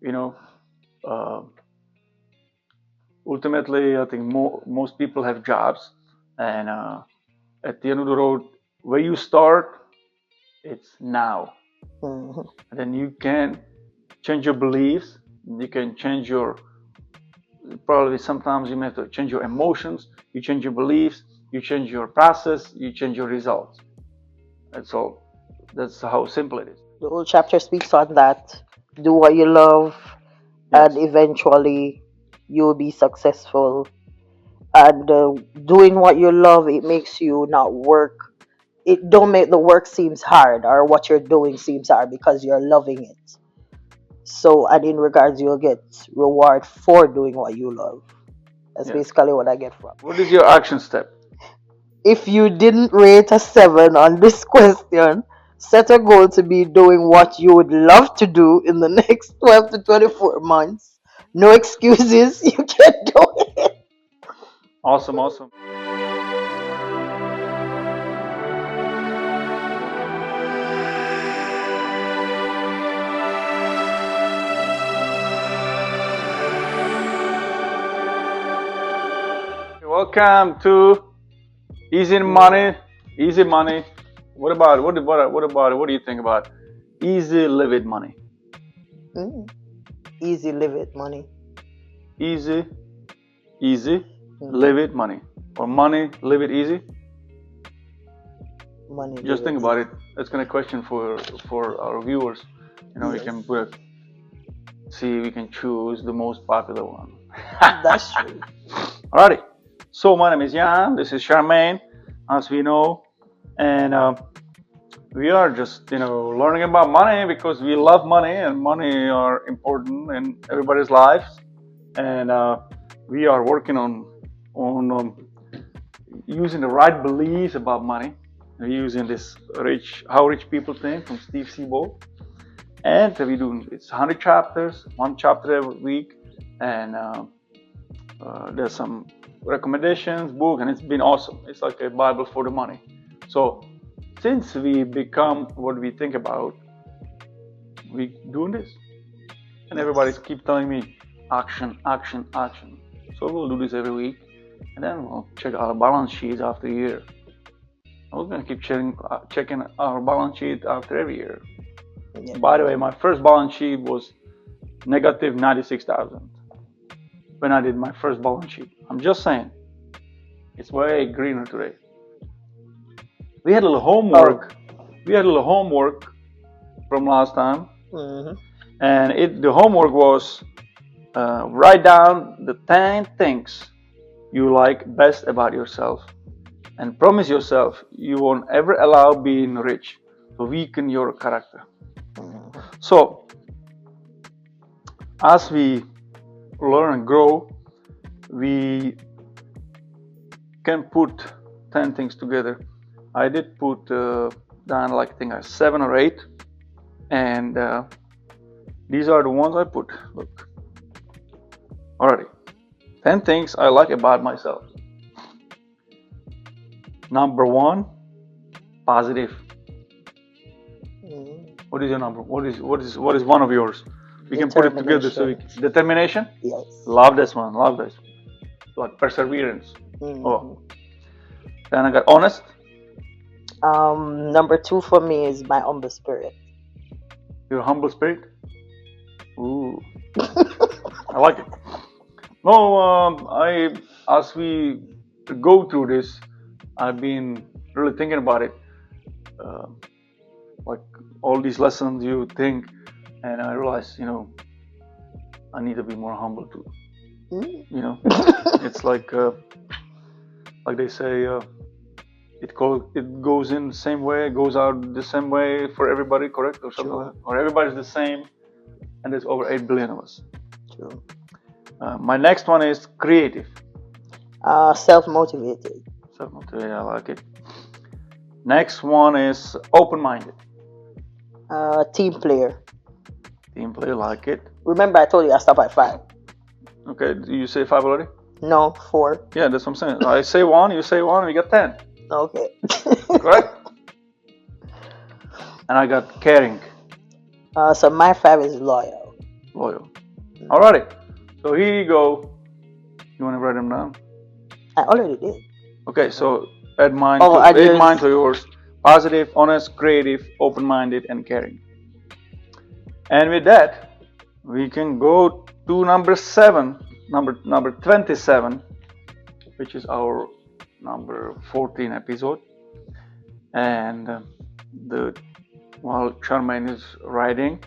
you know, uh, ultimately, I think most people have jobs, and at the end of the road, where you start, it's now. Mhm. And then you can change your beliefs. You can change your, probably sometimes you may have to change your emotions. You change your beliefs. You change your process. You change your results. That's all. That's how simple it is. The whole chapter speaks on that. Do what you love, and Yes. eventually you'll be successful. And doing what you love, it makes you not work. It don't make the work seems hard, or what you're doing seems hard, because you're loving it. So, and in regards, you'll get reward for doing what you love. That's Yes. basically what I get from. What is your action step? If you didn't rate a 7 on this question, set a goal to be doing what you would love to do in the next 12 to 24 months. No excuses, you can do it. Awesome, awesome. Welcome to Easy Money. Easy Money. What about what do you think about easy live it money? Mm. Easy live it money. Easy, live it money, or money live it easy. Money. Just think about it. That's gonna question for our viewers. You know, we can put see we can choose the most popular one. That's true. Alrighty. So my name is Jan. This is Charmaine, as we know, and we are just learning about money because we love money and money are important in everybody's lives, and we are working on using the right beliefs about money, using this how rich people think from Steve Siebold, and we do it's 100 chapters, one chapter every week, and there's some recommendations, book, and it's been awesome. It's like a Bible for the money. So since we become what we think about, we doing this, and everybody keep telling me action, action, action. So we'll do this every week, and then we'll check our balance sheets after a year. We're gonna keep checking our balance sheet after every year. Yeah. By the way, my first balance sheet was negative 96,000 when I did my first balance sheet. I'm just saying, it's way greener today. We had a little homework. We had a little homework from last time, and the homework was write down the 10 things you like best about yourself, and promise yourself you won't ever allow being rich to weaken your character. So as we learn and grow, we can put 10 things together. I did put down like I think 7 or 8, and these are the ones I put. Look, alrighty, 10 things I like about myself. Number 1, positive. What is your number? What is one of yours? We can put it together. So determination. Yes. Love this one. Love this. Like perseverance. Oh. Then I got honest. Number 2 for me is my humble spirit. Your humble spirit. Ooh. I like it. No, as we go through this, I've been really thinking about it. Like all these lessons you think, and I realize, I need to be more humble too. It's like they say, it goes in the same way, it goes out the same way for everybody, correct, or something like that? Or everybody's the same, and there's over 8 billion of us. True. My next one is creative. Self-motivated. Self-motivated, I like it. Next one is open-minded. Team player. Team player, like it. Remember, I told you I stop at 5. Okay, do you say 5 already? No, 4. Yeah, that's what I'm saying. I say 1, you say 1, we got 10. Okay. Correct? And I got caring. So my 5 is loyal. loyal. Alrighty. So here you go. You want to write them down? I already did. Okay. So add mine Oh, to I add mine just to yours. Positive, honest, creative, open-minded, and caring. And with that, we can go to number 7, number 27, which is our number 14 episode. And the while Charmaine is writing,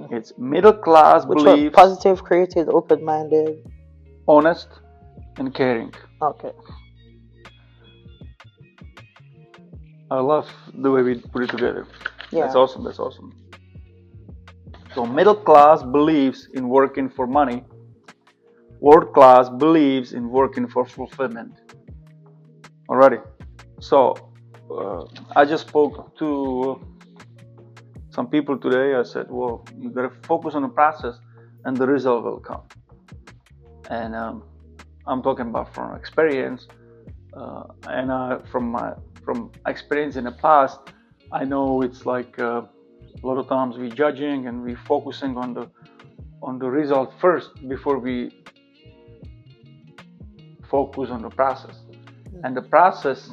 it's middle class which one? beliefs, Positive, creative, open-minded. honest, and caring. Okay. I love the way we put it together. Yeah. That's awesome. That's awesome. So middle class believes in working for money. World class believes in working for fulfillment. Alrighty. So I just spoke to some people today. I said, well, you gotta focus on the process and the result will come. And I'm talking about from experience, and from experience in the past, I know it's like a lot of times we judging and we focusing on the result first before we focus on the process. And the process,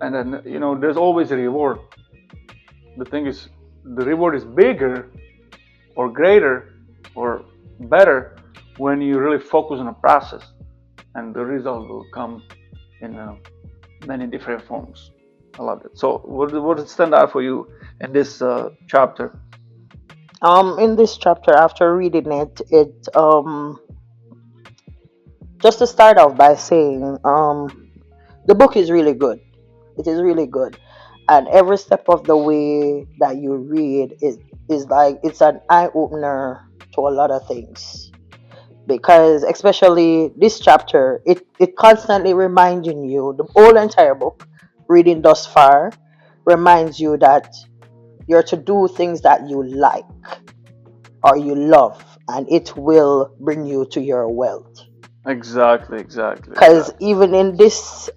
and then there's always a reward. The thing is, the reward is bigger or greater or better when you really focus on the process, and the result will come in many different forms. I love it. So what did stand out for you in this chapter? In this chapter, after reading it just to start off by saying, the book is really good. It is really good, and every step of the way that you read is like it's an eye opener to a lot of things. Because especially this chapter, it constantly reminding you, the whole entire book, reading thus far, reminds you that you're to do things that you like or you love, and it will bring you to your wealth. Exactly. Because even in this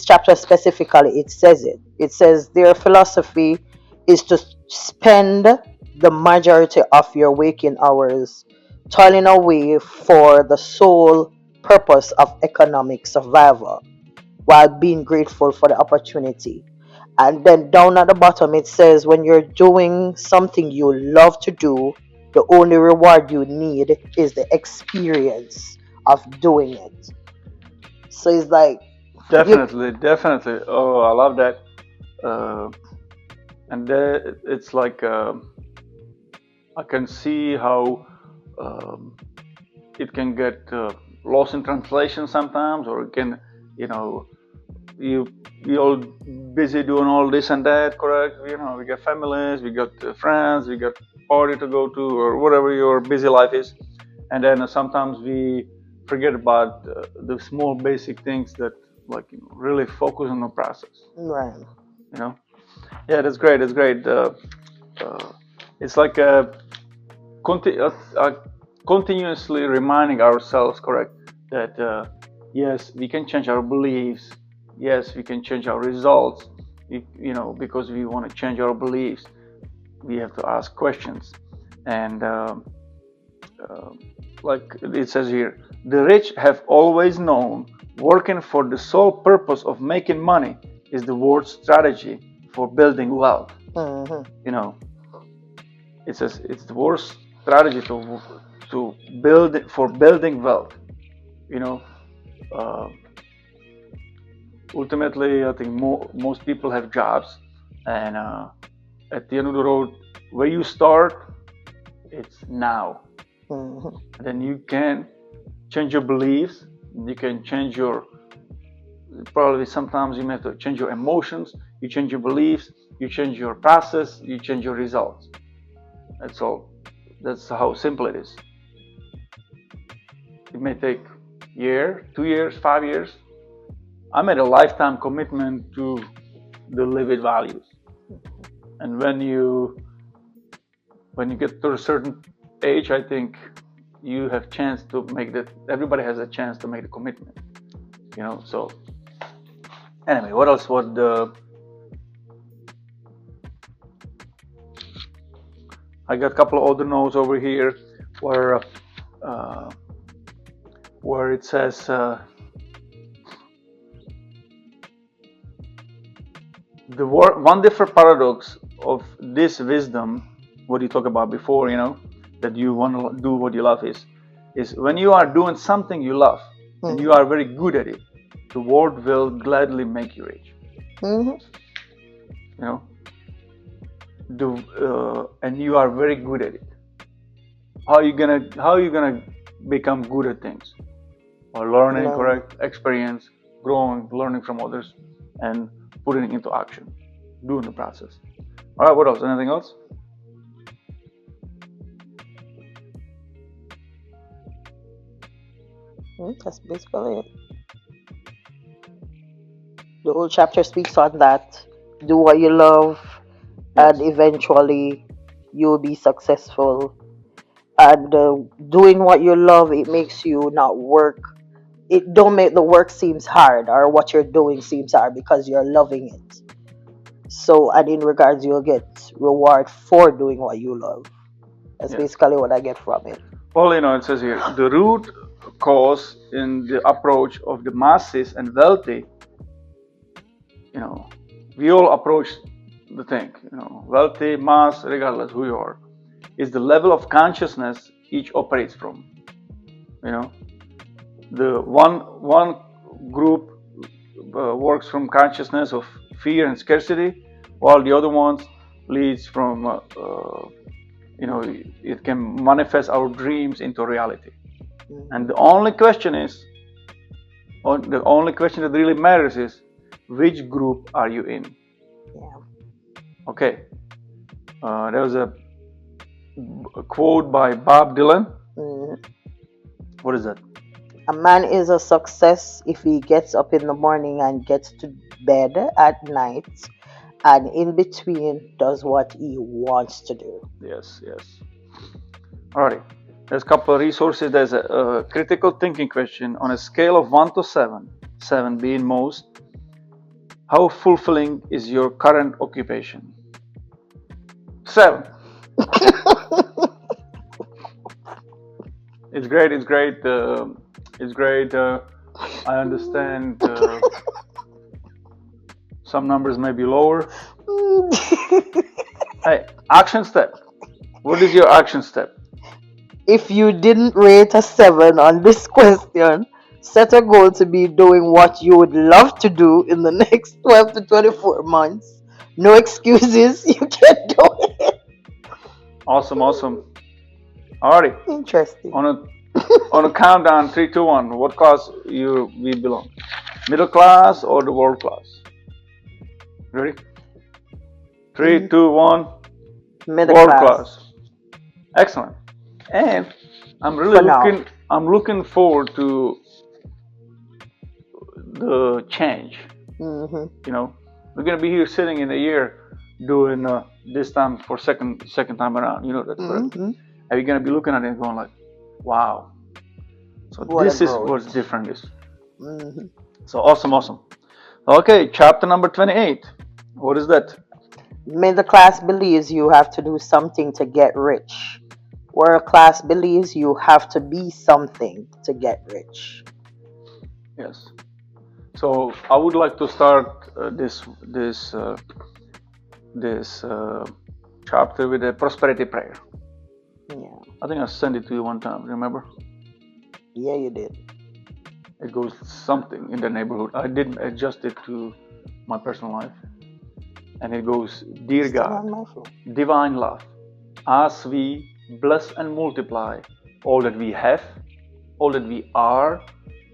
chapter specifically, it says it. It says their philosophy is to spend the majority of your waking hours toiling away for the sole purpose of economic survival while being grateful for the opportunity. And then down at the bottom, it says when you're doing something you love to do, the only reward you need is the experience of doing it. So it's like Definitely. Oh, I love that. Uh, and it's like I can see how it can get lost in translation sometimes, or it can, you know, you we all busy doing all this and that, correct? We got families, we got friends, we got party to go to, or whatever your busy life is, and then sometimes we forget about the small basic things that, like, really focus on the process. right. You know, yeah, that's great. That's great. It's like continuously reminding ourselves, correct, that yes, we can change our beliefs. Yes, we can change our results. Because we want to change our beliefs, we have to ask questions. And like it says here, the rich have always known working for the sole purpose of making money is the world's strategy for building wealth. Mm-hmm. It says it's the worst strategy to building wealth. You know, uh, ultimately, I think most people have jobs, and at the end of the road, where you start, it's now. Mm-hmm. Then you can change your beliefs. You can change your, probably sometimes you may have to change your emotions. You change your beliefs. You change your process. You change your results. That's all. That's how simple it is. It may take a year, 2 years, 5 years. I made a lifetime commitment to the Live values. And when you get to a certain age, I think you have chance to make that. Everybody has a chance to make the commitment. So anyway, what else? I got a couple of other notes over here where uh, it says one different paradox of this wisdom, what you talked about before, that you want to do what you love is when you are doing something you love and you are very good at it, the world will gladly make you rich. Mm-hmm. You know, and you are very good at it. How are you gonna become good at things? Or learning, correct, experience, growing, learning from others, and putting it into action, doing the process. All right, what else? Anything else? That's basically it. The whole chapter speaks on that. Do what you love, Yes. and eventually you'll be successful. And doing what you love, it makes you not work. It don't make the work seems hard, or what you're doing seems hard, because you're loving it. So, and in regards, you'll get reward for doing what you love. That's Yes. basically what I get from it. Well, it says here the root cause in the approach of the masses and wealthy. We all approach the thing. Wealthy, mass, regardless who you are, is the level of consciousness each operates from. The one group works from consciousness of fear and scarcity, while the other ones leads from it can manifest our dreams into reality. And the only question that really matters is, which group are you in? Yeah. Okay. There was a quote by Bob Dylan. What is that? A man is a success if he gets up in the morning and gets to bed at night, and in between does what he wants to do. Yes. Alrighty. There's a couple of resources. There's a critical thinking question on a scale of 1 to 7, 7 being most. How fulfilling is your current occupation? 7. It's great. It's great. I understand some numbers may be lower. Hey, action step. What is your action step? If you didn't rate a 7 on this question, set a goal to be doing what you would love to do in the next 12 to 24 months. No excuses, you can do it. Awesome. Alrighty. Interesting. On a countdown, 3, 2, 1. What class we belong? Middle class or the world class? Ready? 3, 2, 1. Middle world class. Excellent. And I'm really looking forward to the change. We're gonna be here sitting in a year doing this time for second time around. That's correct. And you're gonna be looking at it and going like, wow. So this is what's different is. So awesome. Okay, chapter number 28. What is that? Middle class believes you have to do something to get rich. World class believes you have to be something to get rich. Yes. So I would like to start this chapter with a prosperity prayer. Yeah. I think I sent it to you one time. Remember? Yeah, you did. It goes something in the neighborhood. I didn't adjust it to my personal life, and it goes, "Dear God, divine love, as we bless and multiply all that we have, all that we are,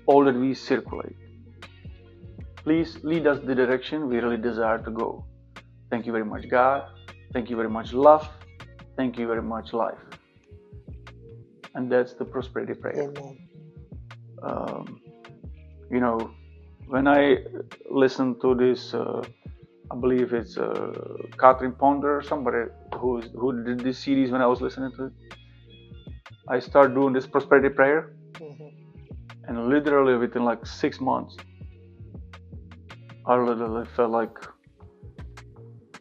all that we circulate, please lead us the direction we really desire to go. Thank you very much, God. Thank you very much, love. Thank you very much, life." And that's the prosperity prayer. When I listen to this, I believe it's Catherine Ponder or somebody who did this series. When I was listening to it, I started doing this prosperity prayer, and literally within like 6 months, I literally felt like,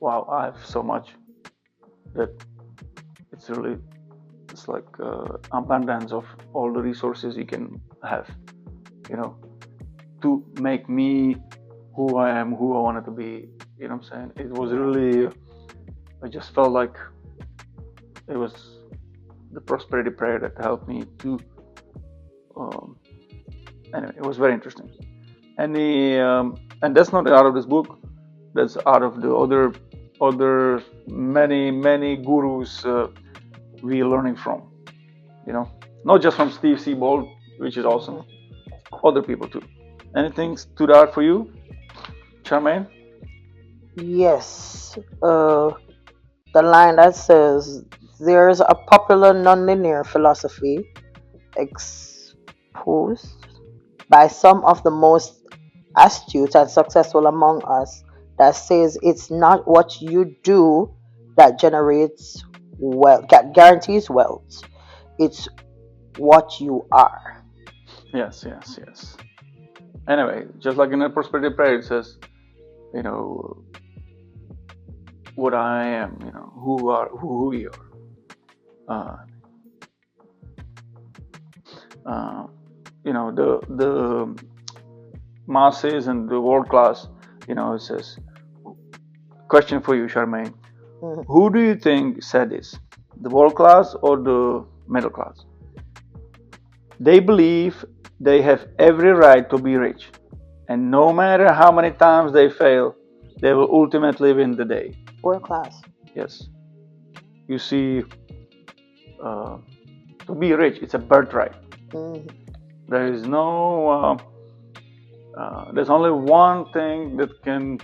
wow, I have so much that it's really, it's like abundance of all the resources you can have, you know, to make me who I am, who I wanted to be. You know what I'm saying? It was really, I just felt like it was the prosperity prayer that helped me to. Um, anyway, it was very interesting. And that's not out of this book. That's out of the other many gurus we learning from. You know, not just from Steve Siebold, which is awesome. Other people too. Anything stood out for you, Charmaine? Yes. The line that says, "There's a popular nonlinear philosophy exposed by some of the most astute and successful among us that says it's not what you do that generates wealth, guarantees wealth. It's what you are." Yes, yes, yes. Anyway, just like in a prosperity prayer, it says, you know, what I am, you know, who we are. You know, the masses and the world class, you know, it says, question for you, Charmaine. Mhm. Who do you think said this? The world class or the middle class? They believe they have every right to be rich, and no matter how many times they fail, they will ultimately win the day. World class. Yes. You see, to be rich, it's a birthright. Mhm. There is no, there's only one thing that can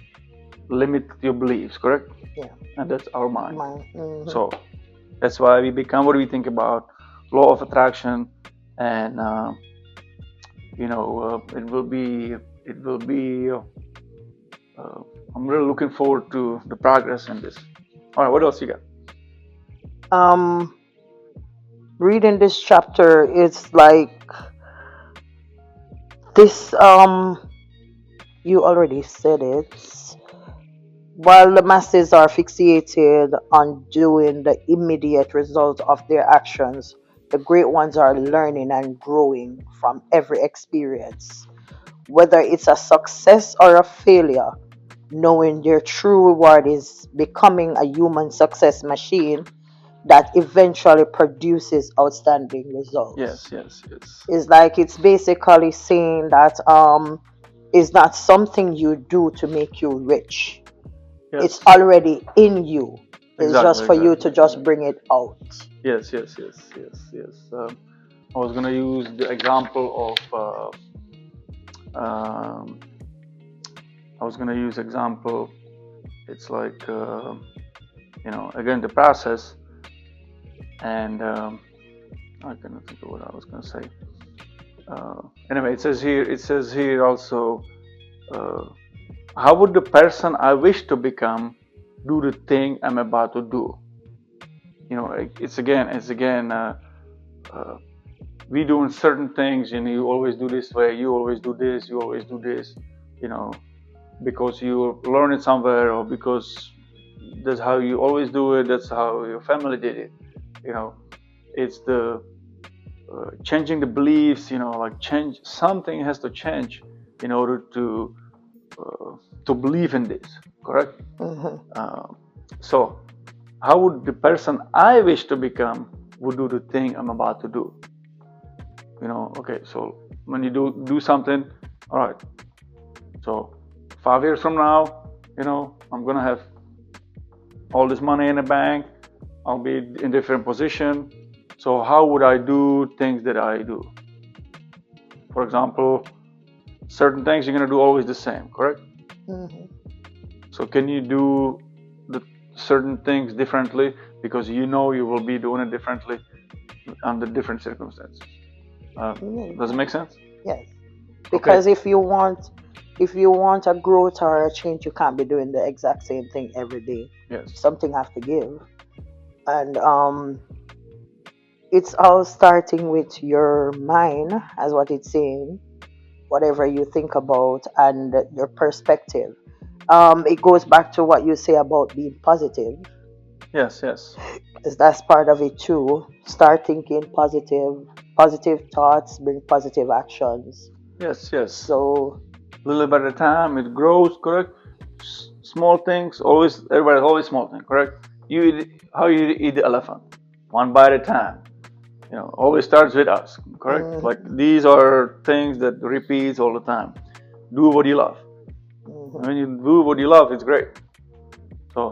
limit your beliefs, correct? Yeah. And that's our mind. Mhm. So that's why we become what we think about, law of attraction, and you know, it will be. I'm really looking forward to the progress in this. All right, what else you got? Um, Reading this chapter, it's like this. You already said it. While the masses are fixated on doing the immediate result of their actions, the great ones are learning and growing from every experience. Whether it's a success or a failure, knowing their true reward is becoming a human success machine that eventually produces outstanding results. Yes, yes, yes, It's like it's basically saying that it's not something you do to make you rich. yes. It's already in you. It's just Exactly, for you to exactly. just bring it out. Yes, yes, yes, yes, yes. I was gonna use the example of. Um, I was gonna use example. It's like you know, again the process, and I cannot think of what I was gonna say. Anyway, it says here. It says here also. Uh, how would the person I wish to become do the thing I'm about to do? You know, it's again. Uh, we doing certain things, and you always do this way. You always do this. You always do this. You know, because you learn it somewhere, or because that's how you always do it. That's how your family did it. You know, it's the changing the beliefs. You know, like change something has to change in order to believe in this. Correct. Hmm. So, how would the person I wish to become would do the thing I'm about to do? You know, okay. So when you do something, all right. So 5 years from now, you know, I'm gonna have all this money in the bank. I'll be in different position. So how would I do things that I do? For example, certain things you're gonna do always the same, correct? Hmm. So can you do the certain things differently because you know you will be doing it differently under different circumstances? Does it make sense? Yes. Okay. Because if you want a growth or a change, you can't be doing the exact same thing every day. Yes. Something have to give. And it's all starting with your mind, as what it's saying, whatever you think about and your perspective. It goes back to what you say about being positive. Yes, yes, because that's part of it too. Start thinking positive thoughts bring positive actions. yes, yes. So Little bit at a time, it grows. Correct. Small things. Always, everybody always small thing. Correct. You eat, how you eat the elephant, one bite at a time. Always starts with us. Correct. Like mhm, these are things that repeats all the time. Do what you love. mhm, When you do what you love, it's great. So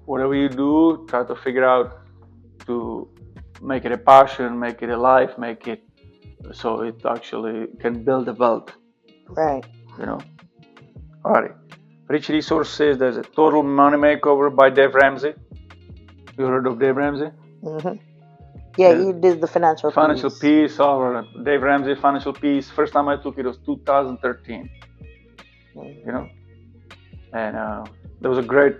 whatever you do, try to figure out to make it a passion, make it a life, make it so it actually can build a wealth. right. You know. Alrighty. Rich Resources. There's a Total Money Makeover by Dave Ramsey. You heard of Dave Ramsey? Hmm. Yeah, Yeah. he did the financial Financial piece. Peace, or Dave Ramsey Financial Peace. First time I took it was 2013. You Mhm. know, and there was a great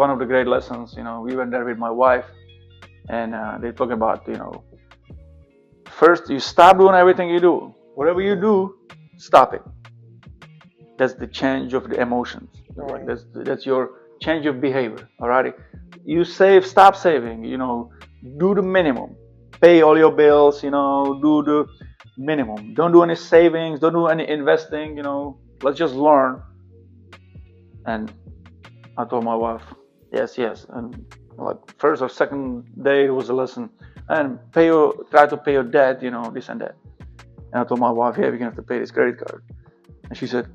one of the great lessons. We went there with my wife, and they talk about first you stop doing everything you do. Whatever you do, stop it. That's the change of the emotions. Like Right. that's your change of behavior. Alrighty, you save, stop saving. Do the minimum. Pay all your bills. Do the minimum. Don't do any savings. Don't do any investing. Let's just learn. And I told my wife, yes, yes. And like first or second day it was a lesson. And try to pay your debt. This and that. And I told my wife, yeah, we're gonna have to pay this credit card. And she said,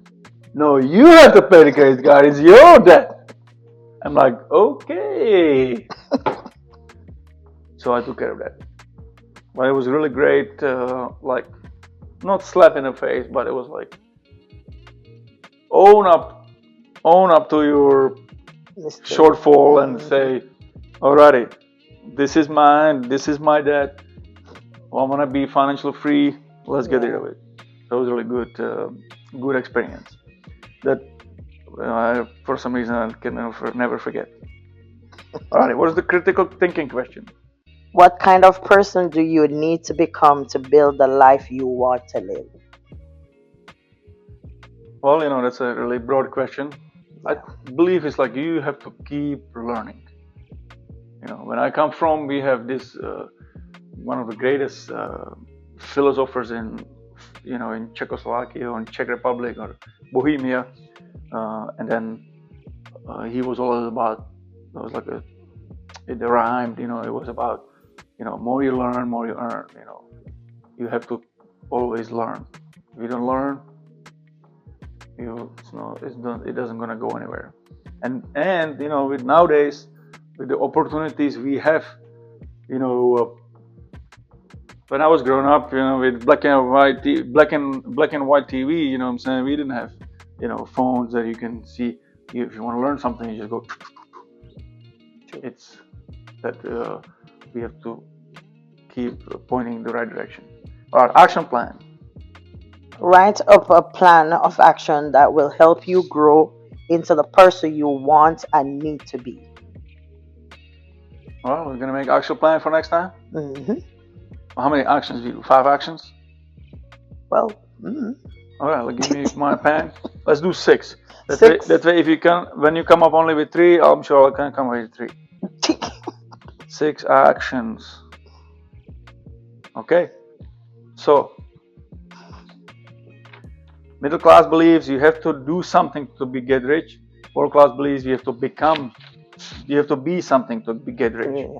no, you have to pay the credit card. It's your debt. I'm like, okay. So I took care of that. But it was really great. Like, not slap in the face, but it was like, own up, own up to your Mistake. shortfall and Hmm. say, alrighty, this is mine. This is my debt. Well, I want to be financially free. Let's get rid Yeah. of it. So it was really good experience. That for some reason I can never forget. All right, what is the critical thinking question? What kind of person do you need to become to build the life you want to live? Well, that's a really broad question. I Yeah. believe it's like you have to keep learning. When I come from, we have this one of the greatest philosophers in Czechoslovakia or in Czech Republic or Bohemia, and then he was all about. It was like it rhymed. It was about more you learn, more you earn. You have to always learn. If you don't learn, it doesn't gonna go anywhere. And with nowadays, with the opportunities we have, you know, when I was growing up, with black and white TV, what I'm saying, we didn't have, phones that you can see. If you want to learn something, you just go. True. It's that we have to keep pointing in the right direction. All right, action plan. Write up a plan of action that will help you grow into the person you want and need to be. Well, we're gonna make action plan for next time. Hmm. How many actions do you do? 5 actions? Well, mm, All right, give me my pen. Let's do 6. six. That way, if you can, when you come up only with 3, I'm sure I can come with 3. 6 actions. Okay. So, middle class believes you have to do something to get rich. World class believes you have to be something to get rich. Yeah.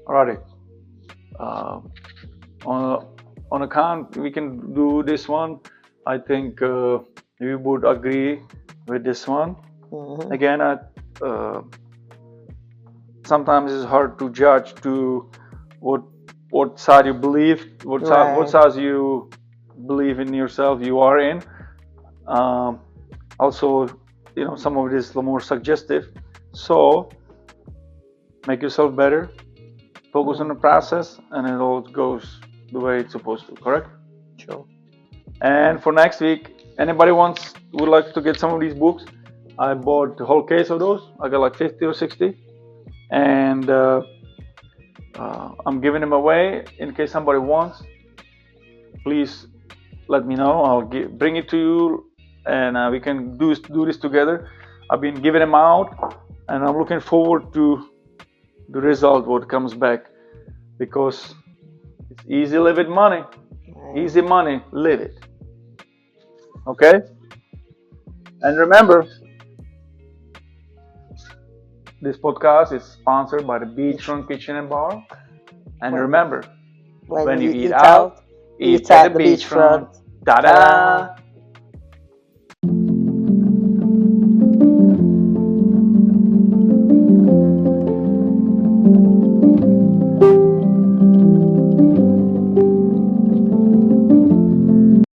Alrighty. On account, we can do this one. I think we would agree with this one. Hmm. Again, sometimes it's hard to judge to what side you believe, what Right. side you believe in yourself you are in. Um, Also, some of it is a little more suggestive. So make yourself better, focus on the process, and it all goes the way it's supposed to. Correct? True. And for next week, anybody would like to get some of these books? I bought the whole case of those. I got like 50 or 60, and I'm giving them away in case somebody wants. Please let me know. I'll bring it to you, and we can do this together. I've been giving them out, and I'm looking forward to the result what comes back, because it's easy live with money, easy money live it. Okay, and remember, this podcast is sponsored by the Beachfront Kitchen and Bar. And remember, when you eat out, eat at the beachfront. Ta-da!